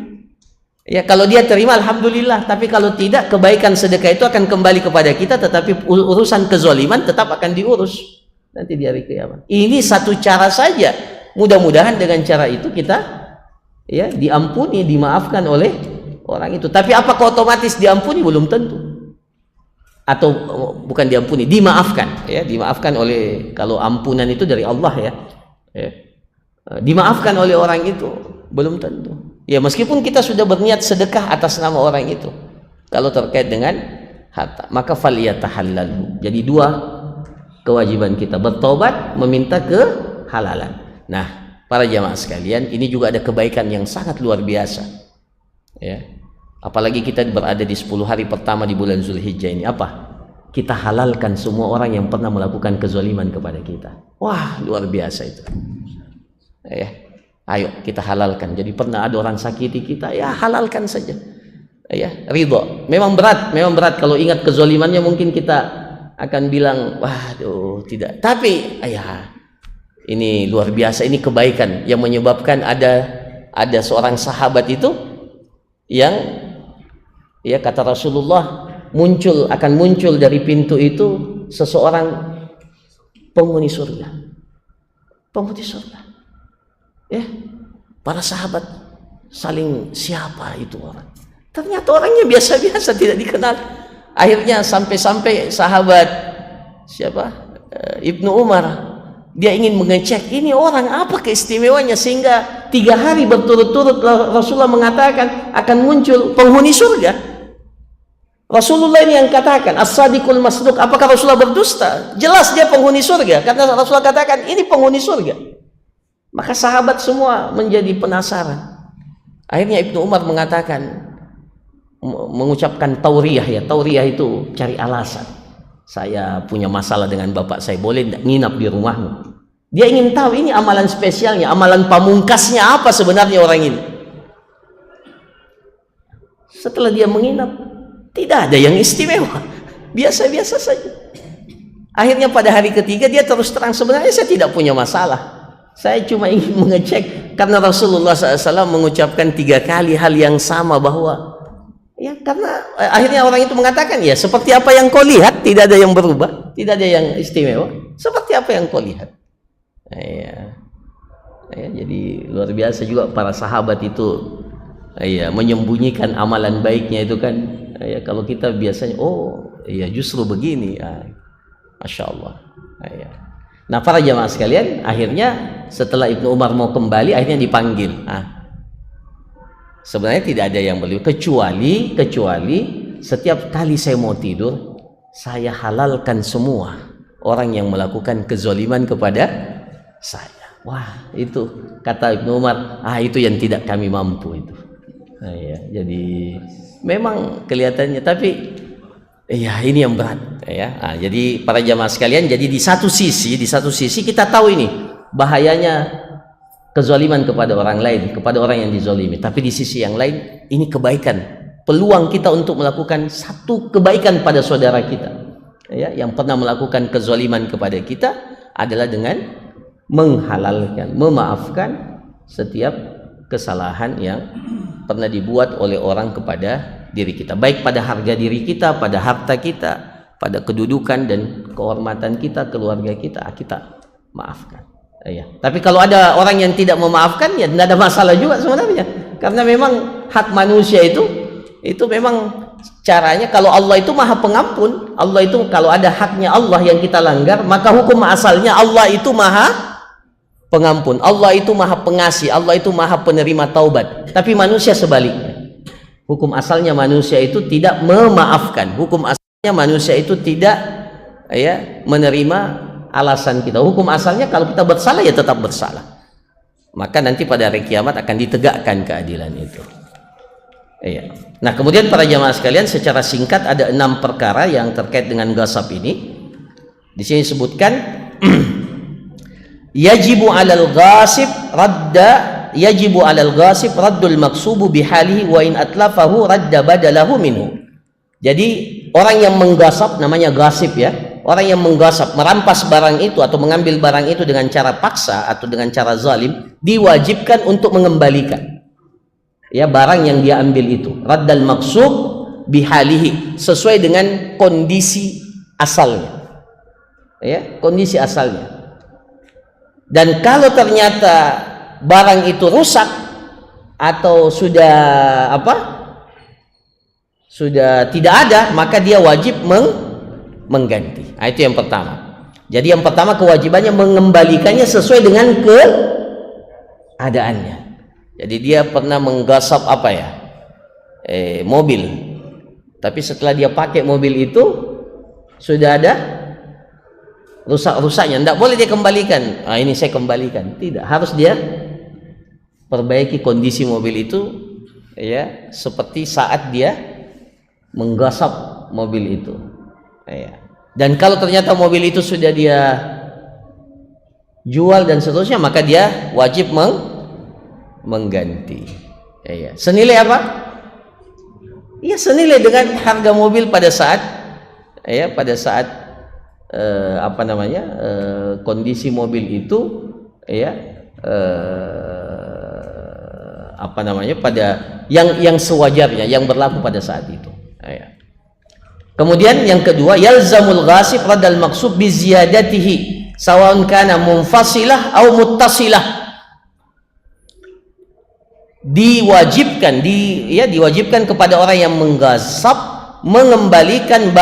Ya, kalau dia terima alhamdulillah, tapi kalau tidak, kebaikan sedekah itu akan kembali kepada kita, tetapi urusan kezaliman tetap akan diurus nanti di hari kiamat. Ini satu cara saja. Mudah-mudahan dengan cara itu kita, ya, diampuni, dimaafkan oleh orang itu. Tapi apakah otomatis diampuni? Belum tentu. Atau bukan diampuni, dimaafkan, ya, dimaafkan oleh, kalau ampunan itu dari Allah, ya, dimaafkan oleh orang itu belum tentu. Ya, meskipun kita sudah berniat sedekah atas nama orang itu, kalau terkait dengan harta, maka faliyatahallalu. Jadi dua kewajiban kita, bertobat, meminta kehalalan. Nah, para jamaah sekalian, ini juga ada kebaikan yang sangat luar biasa, ya. Apalagi kita berada di 10 hari pertama di bulan Zulhijjah ini, apa? Kita halalkan semua orang yang pernah melakukan kezaliman kepada kita. Wah, luar biasa itu, ya. Ayo kita halalkan. Jadi pernah ada orang sakiti kita, ya halalkan saja, ya, ridho. Memang berat kalau ingat kezalimannya, mungkin kita akan bilang, waduh, tidak. Tapi ya, ini luar biasa, ini kebaikan yang menyebabkan ada seorang sahabat itu yang, ya, kata Rasulullah, akan muncul dari pintu itu seseorang penghuni surga. Penghuni surga. Ya, para sahabat saling, siapa itu orang? Ternyata orangnya biasa-biasa, tidak dikenal. Akhirnya sampai sahabat siapa? Ibnu Umar, dia ingin mengecek ini orang apa keistimewanya sehingga 3 hari berturut-turut Rasulullah mengatakan akan muncul penghuni surga. Rasulullah ini yang katakan as-sadiqul masduq. Apakah Rasulullah berdusta? Jelas dia penghuni surga, karena Rasulullah katakan ini penghuni surga. Maka sahabat semua menjadi penasaran. Akhirnya Ibnu Umar mengucapkan tauriyah, ya. Tauriyah itu cari alasan. Saya punya masalah dengan bapak saya, boleh tidak nginap di rumahmu? Dia ingin tahu ini amalan spesialnya, amalan pamungkasnya apa sebenarnya orang ini. Setelah dia menginap, tidak ada yang istimewa, biasa-biasa saja. Akhirnya pada hari ketiga dia terus terang, sebenarnya saya tidak punya masalah. Saya cuma ingin mengecek, karena Rasulullah SAW mengucapkan 3 kali hal yang sama, bahwa, ya, karena akhirnya orang itu mengatakan, ya, seperti apa yang kau lihat, tidak ada yang berubah, tidak ada yang istimewa, seperti apa yang kau lihat. Ya, jadi luar biasa juga para sahabat itu, ya, menyembunyikan amalan baiknya itu kan, ya, kalau kita biasanya, oh, ya, justru begini, ya, Masya Allah, ya. Nah, para jamaah sekalian, akhirnya setelah Ibnu Umar mau kembali, akhirnya dipanggil. Sebenarnya tidak ada yang beliau, kecuali setiap kali saya mau tidur, saya halalkan semua orang yang melakukan kezaliman kepada saya. Wah, itu kata Ibnu Umar, itu yang tidak kami mampu itu. Nah, ya, jadi memang kelihatannya, tapi ya, ini yang berat, ya. Jadi para jamaah sekalian, jadi di satu sisi kita tahu ini bahayanya kezaliman kepada orang lain, kepada orang yang dizalimi. Tapi di sisi yang lain, ini kebaikan, peluang kita untuk melakukan satu kebaikan pada saudara kita, ya, yang pernah melakukan kezaliman kepada kita, adalah dengan menghalalkan, memaafkan setiap kesalahan yang pernah dibuat oleh orang kepada diri kita, baik pada harga diri kita, pada harta kita, pada kedudukan dan kehormatan kita, keluarga kita maafkan, ya. Tapi kalau ada orang yang tidak memaafkan, ya tidak ada masalah juga sebenarnya, karena memang hak manusia itu memang caranya, kalau Allah itu maha pengampun, Allah itu kalau ada haknya Allah yang kita langgar, maka hukum asalnya Allah itu maha pengampun, Allah itu maha pengasih, Allah itu maha penerima taubat. Tapi manusia sebaliknya, hukum asalnya manusia itu tidak memaafkan, hukum asalnya manusia itu tidak, ya, menerima alasan kita. Hukum asalnya kalau kita bersalah, ya tetap bersalah. Maka nanti pada hari kiamat akan ditegakkan keadilan itu. Iya. Nah, kemudian para jamaah sekalian, secara singkat ada 6 perkara yang terkait dengan ghasab ini. Di sini disebutkan yajibu 'alal ghasib raddul maqsubu bihalihi wa in atlafahu radda badalahu minhu. Jadi orang yang menggasap, namanya gasib, ya. Orang yang menggasap, merampas barang itu atau mengambil barang itu dengan cara paksa atau dengan cara zalim, diwajibkan untuk mengembalikan, ya, barang yang dia ambil itu. Raddal maqsub bihalihi, sesuai dengan kondisi asalnya, ya, kondisi asalnya. Dan kalau ternyata barang itu rusak atau sudah sudah tidak ada, maka dia wajib mengganti. Nah, itu yang pertama. Jadi yang pertama kewajibannya mengembalikannya sesuai dengan keadaannya. Jadi dia pernah menggasap apa ya? Mobil. Tapi setelah dia pakai mobil itu sudah ada rusak-rusaknya, tidak boleh dia kembalikan. Ah, ini saya kembalikan. Tidak, harus dia perbaiki kondisi mobil itu ya seperti saat dia menggasap mobil itu. Ya. Dan kalau ternyata mobil itu sudah dia jual dan seterusnya, maka dia wajib mengganti. Ya. Senilai apa? Ya, senilai dengan harga mobil pada saat kondisi mobil itu ya pada yang sewajarnya, yang berlaku pada saat itu ya. Kemudian yang kedua, yalzamul ghasib radal maqsub bi ziyadatihi sawaun kana munfasilah au muttasilah. Diwajibkan kepada orang yang menggasap mengembalikan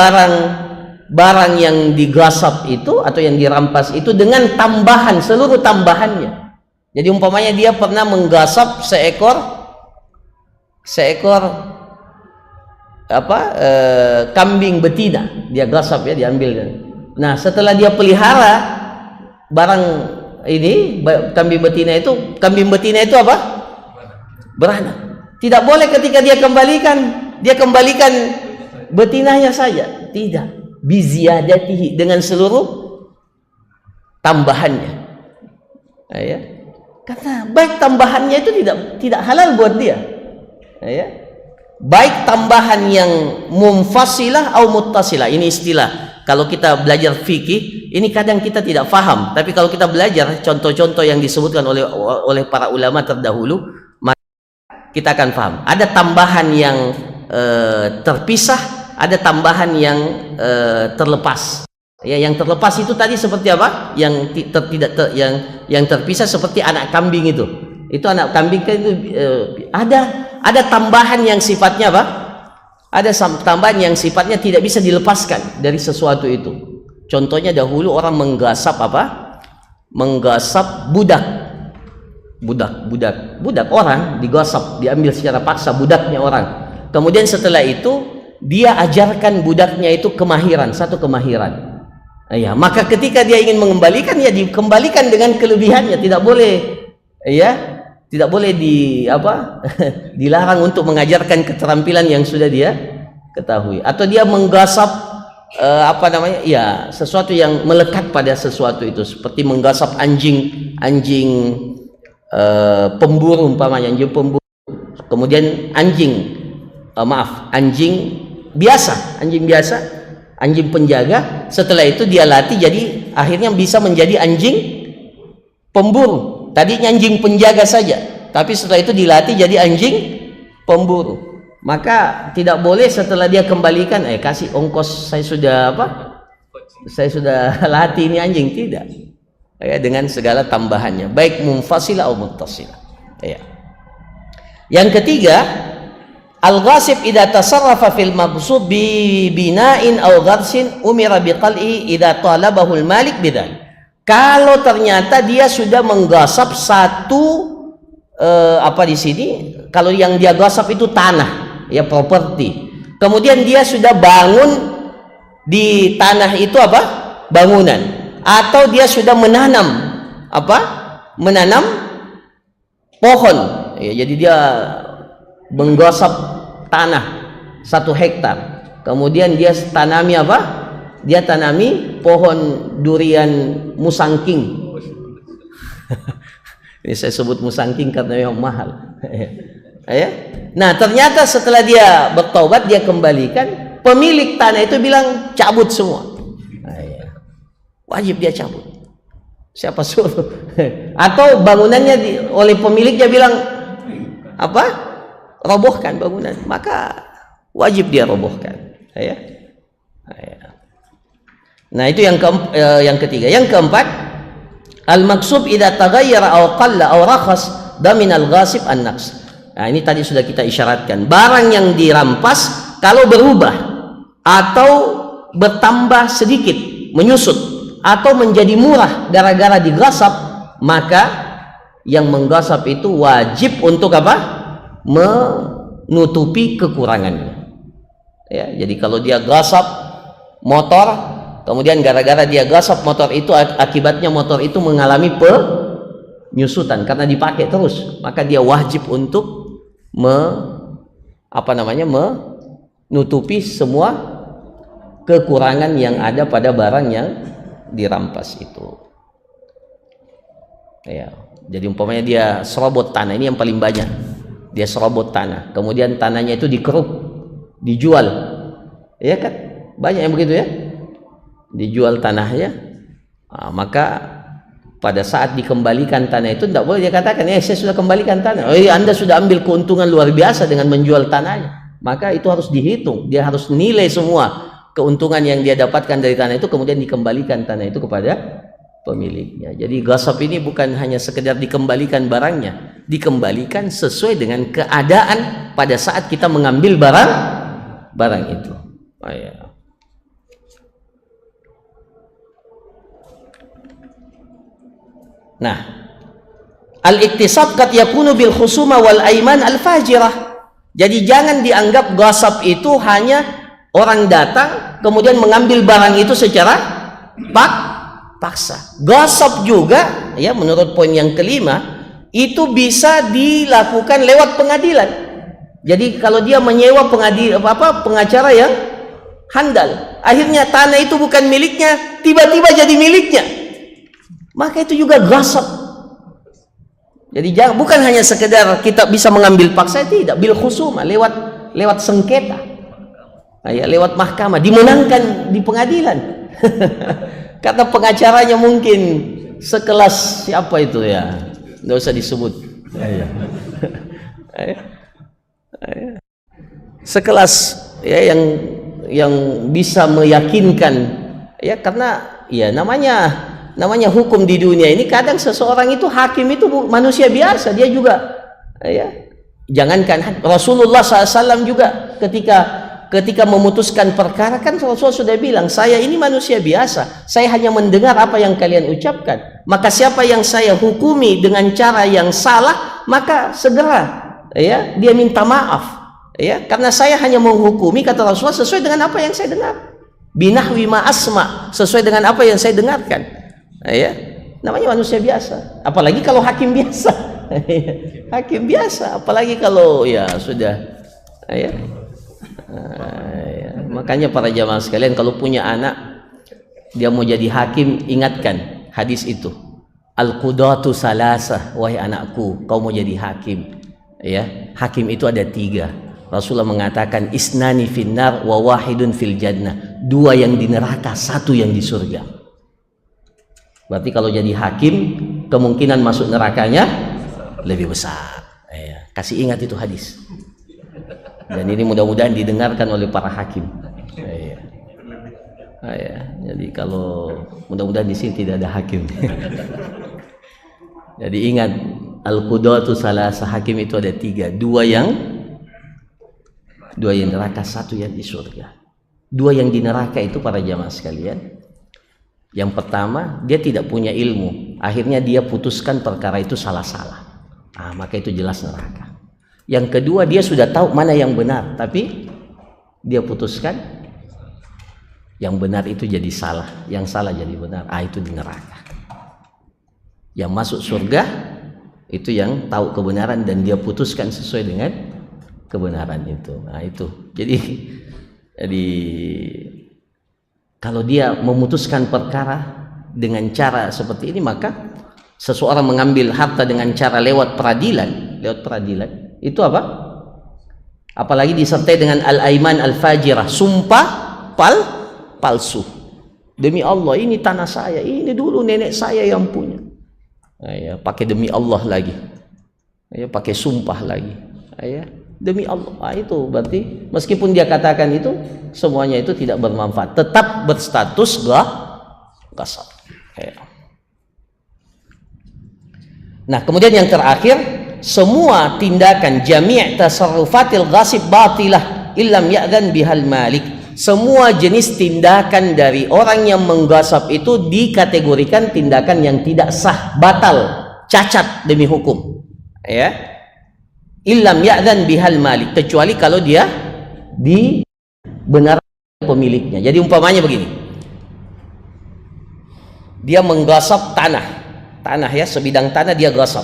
barang yang digasap itu atau yang dirampas itu dengan tambahan, seluruh tambahannya. Jadi umpamanya dia pernah menggasap seekor kambing betina, dia gasap ya, diambil. Nah, setelah dia pelihara barang ini, kambing betina itu apa? Beranak. Tidak boleh ketika dia kembalikan betinanya saja, tidak. Biziyadatihi, dengan seluruh tambahannya. Ya. Karena baik tambahannya itu tidak halal buat dia. Ya. Baik tambahan yang munfasilah atau muttasilah. Ini istilah. Kalau kita belajar fikih, ini kadang kita tidak faham. Tapi kalau kita belajar contoh-contoh yang disebutkan oleh para ulama terdahulu, maka kita akan paham. Ada tambahan yang terpisah, ada tambahan yang terlepas. Ya, yang terlepas itu tadi seperti apa? Yang yang terpisah seperti anak kambing itu. Itu anak kambing kan itu ada tambahan yang sifatnya apa? Ada tambahan yang sifatnya tidak bisa dilepaskan dari sesuatu itu. Contohnya dahulu orang menggasap apa? Menggasap budak orang digasap, diambil secara paksa budaknya orang. Kemudian setelah itu dia ajarkan budaknya itu satu kemahiran. Ya, maka ketika dia ingin mengembalikan, ya dikembalikan dengan kelebihannya, tidak boleh dilarang untuk mengajarkan keterampilan yang sudah dia ketahui. Atau dia menggasap sesuatu yang melekat pada sesuatu itu, seperti menggasap anjing pemburu umpamanya, kemudian anjing biasa, anjing penjaga. Setelah itu dia latih, jadi akhirnya bisa menjadi anjing pemburu. Tadinya anjing penjaga saja, tapi setelah itu dilatih jadi anjing pemburu. Maka tidak boleh setelah dia kembalikan, kasih ongkos, saya sudah latih ini anjing, tidak. Ya, dengan segala tambahannya, baik munfasilah atau muttasilah. Ya. Yang ketiga, al-ghasib idza tasarrafa fil maghsub bi bina'in aw gharsin umira biqal'i idza talabahu al-malik bidzalik. Kalau ternyata dia sudah menggasap satu di sini, kalau yang dia gasap itu tanah, ya properti. Kemudian dia sudah bangun di tanah itu bangunan, atau dia sudah menanam pohon. Ya, jadi dia menggasap tanah 1 hektar, kemudian dia tanami dia tanami pohon durian musangking. Ini saya sebut musangking karena memang mahal. Ya. Nah, ternyata setelah dia bertaubat, dia kembalikan, pemilik tanah itu bilang cabut semua. Wajib dia cabut. Siapa suruh? Atau bangunannya oleh pemiliknya bilang robohkan bangunan, maka wajib dia robohkan. Ya. Nah, itu yang ketiga. Yang keempat, al-maqsub idza taghayyara aw qalla aw rakhas damin al-ghasib an-naqs. Nah, ini tadi sudah kita isyaratkan. Barang yang dirampas kalau berubah atau bertambah sedikit, menyusut atau menjadi murah gara-gara digasap, maka yang menggasap itu wajib untuk apa? Menutupi kekurangannya. Ya, jadi kalau dia gasap motor, kemudian gara-gara dia gasap motor itu, akibatnya motor itu mengalami penyusutan karena dipakai terus, maka dia wajib untuk menutupi semua kekurangan yang ada pada barang yang dirampas itu. Ya, jadi umpamanya dia serobot tanah, ini yang paling banyak. Dia serobot tanah, kemudian tanahnya itu dikeruk, dijual, ya kan? Banyak yang begitu ya, dijual tanahnya. Nah, maka pada saat dikembalikan tanah itu tidak boleh dia katakan, saya sudah kembalikan tanah. Oh iya, Anda sudah ambil keuntungan luar biasa dengan menjual tanahnya. Maka itu harus dihitung, dia harus nilai semua keuntungan yang dia dapatkan dari tanah itu, kemudian dikembalikan tanah itu kepada pemiliknya. Jadi gasap ini bukan hanya sekedar dikembalikan barangnya, dikembalikan sesuai dengan keadaan pada saat kita mengambil barang itu. Oh, ya. Nah, al-iktisab qad yakunu bil khusuma wal aiman al fajirah. Jadi jangan dianggap gasap itu hanya orang datang kemudian mengambil barang itu secara paksa. Gasap juga, ya, menurut poin yang kelima, itu bisa dilakukan lewat pengadilan. Jadi kalau dia menyewa pengacara yang handal, akhirnya tanah itu bukan miliknya, tiba-tiba jadi miliknya, maka itu juga gasap. Jadi bukan hanya sekedar kita bisa mengambil paksa, tidak, bil khusuma, lewat sengketa, ya, lewat mahkamah, dimenangkan di pengadilan. Karena pengacaranya mungkin sekelas siapa itu ya, nggak usah disebut. Sekelas ya yang bisa meyakinkan, ya, karena ya namanya hukum di dunia ini, kadang seseorang itu hakim itu manusia biasa, dia juga, ya, jangankan Rasulullah SAW juga ketika memutuskan perkara, kan Rasul sudah bilang, saya ini manusia biasa, saya hanya mendengar apa yang kalian ucapkan, maka siapa yang saya hukumi dengan cara yang salah, maka segera, ya, dia minta maaf, ya, karena saya hanya menghukumi, kata Rasulullah, sesuai dengan apa yang saya dengar, binahwi ma asma, sesuai dengan apa yang saya dengarkan, ya, namanya manusia biasa, apalagi kalau hakim biasa. Hakim biasa, apalagi kalau ya sudah, ya. Makanya para jamaah sekalian, kalau punya anak dia mau jadi hakim, ingatkan hadis itu, al-qudatu salasah, wahai anakku, kau mau jadi hakim, ya, hakim itu ada 3. Rasulullah mengatakan, isnani finnar wa wahidun fil jannah, 2 yang di neraka, 1 yang di surga. Berarti kalau jadi hakim, kemungkinan masuk nerakanya lebih besar, ya. Kasih ingat itu hadis. Dan ini mudah-mudahan didengarkan oleh para hakim. Ya. Jadi kalau mudah-mudahan di sini tidak ada hakim. Jadi ingat, al-qudatu salasah, hakim itu ada 3, 2 yang neraka, 1 yang di surga. 2 yang di neraka itu, para jamaah sekalian, yang pertama, dia tidak punya ilmu, akhirnya dia putuskan perkara itu salah-salah, maka itu jelas neraka. Yang kedua, dia sudah tahu mana yang benar, tapi dia putuskan yang benar itu jadi salah, yang salah jadi benar, itu di neraka. Yang masuk surga itu yang tahu kebenaran dan dia putuskan sesuai dengan kebenaran itu. Itu. Jadi kalau dia memutuskan perkara dengan cara seperti ini, maka seseorang mengambil harta dengan cara lewat peradilan, itu apa? Apalagi disertai dengan al-aiman al-fajirah, sumpah palsu. Demi Allah, ini tanah saya, ini dulu nenek saya yang punya. Ya, pakai demi Allah lagi. Ya, pakai sumpah lagi. Ya, demi Allah. Itu berarti meskipun dia katakan itu, semuanya itu tidak bermanfaat, tetap berstatus gasap. Ya. Nah, kemudian yang terakhir, semua tindakan jami' tasarrufatil ghasib batilah illam ya'dzan bihal malik. Semua jenis tindakan dari orang yang menggasap itu dikategorikan tindakan yang tidak sah, batal, cacat demi hukum. Ya. Illam ya'dzan bihal malik, kecuali kalau dia dibenarkan pemiliknya. Jadi umpamanya begini. Dia menggasap tanah ya, sebidang tanah dia gasap.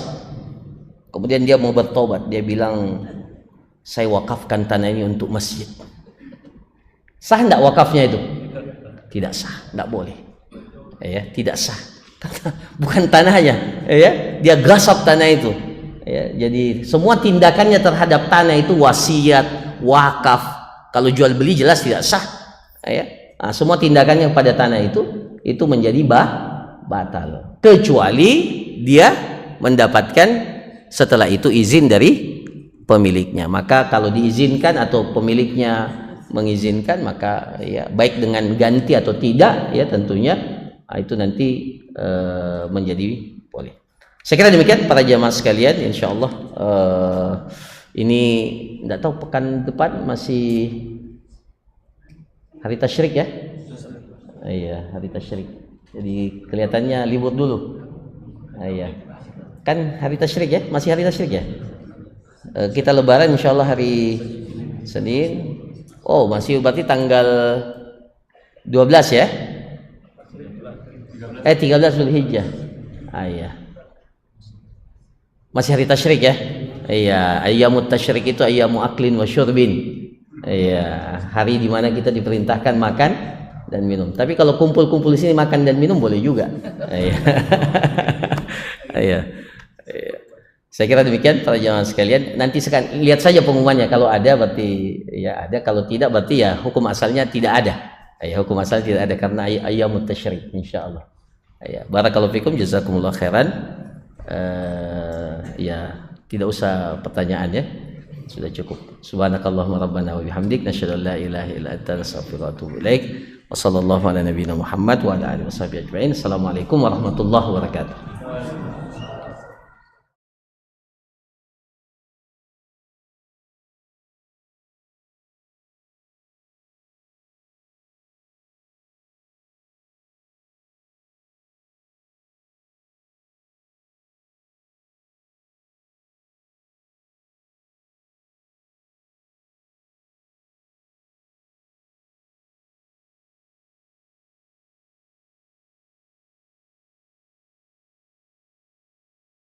Kemudian dia mau bertobat, dia bilang, saya wakafkan tanah ini untuk masjid. Sah enggak wakafnya itu? Tidak sah, enggak boleh. Ya, tidak sah. Karena bukan tanahnya, ya. Dia gasap tanah itu. Ya, jadi semua tindakannya terhadap tanah itu wasiat, wakaf. Kalau jual beli jelas tidak sah. Ya. Nah, semua tindakannya pada tanah itu menjadi batal. Kecuali dia mendapatkan setelah itu izin dari pemiliknya. Maka kalau diizinkan atau pemiliknya mengizinkan, maka ya baik dengan ganti atau tidak ya tentunya itu nanti menjadi boleh. Saya kira demikian para jamaah sekalian, insyaallah ini enggak tahu pekan depan masih hari tasyrik ya. Iya, hari tasyrik. Jadi kelihatannya libur dulu. Iya. Kan hari tasyrik ya, masih hari tasyrik ya. Kita lebaran insyaallah hari Senin. Oh, masih berarti tanggal 12 ya? 13 Zulhijjah. Iya. Masih hari tasyrik ya? Iya, ayyamut tasyrik itu ayyamu aklin wa syurbin. Iya, hari di mana kita diperintahkan makan dan minum. Tapi kalau kumpul-kumpul di sini makan dan minum boleh juga. Iya. Iya. Saya kira demikian para jamaah sekalian. Nanti lihat saja pengumumannya, kalau ada berarti ya ada, kalau tidak berarti ya hukum asalnya tidak ada. Ya, hukum asalnya tidak ada karena ayyamut tasyrik insyaallah. Ya, barakallahu fikum, jazakumullah khairan. Ya, tidak usah pertanyaan ya. Sudah cukup. Subhanakallahumma rabbana wa bihamdik nasyhadu an la ilaha illa anta nastaghfiruka wa atubu ilaik. Wa sallallahu ala nabiyyina Muhammad wa ala alihi washabihi ajmain. Assalamualaikum warahmatullahi wabarakatuh.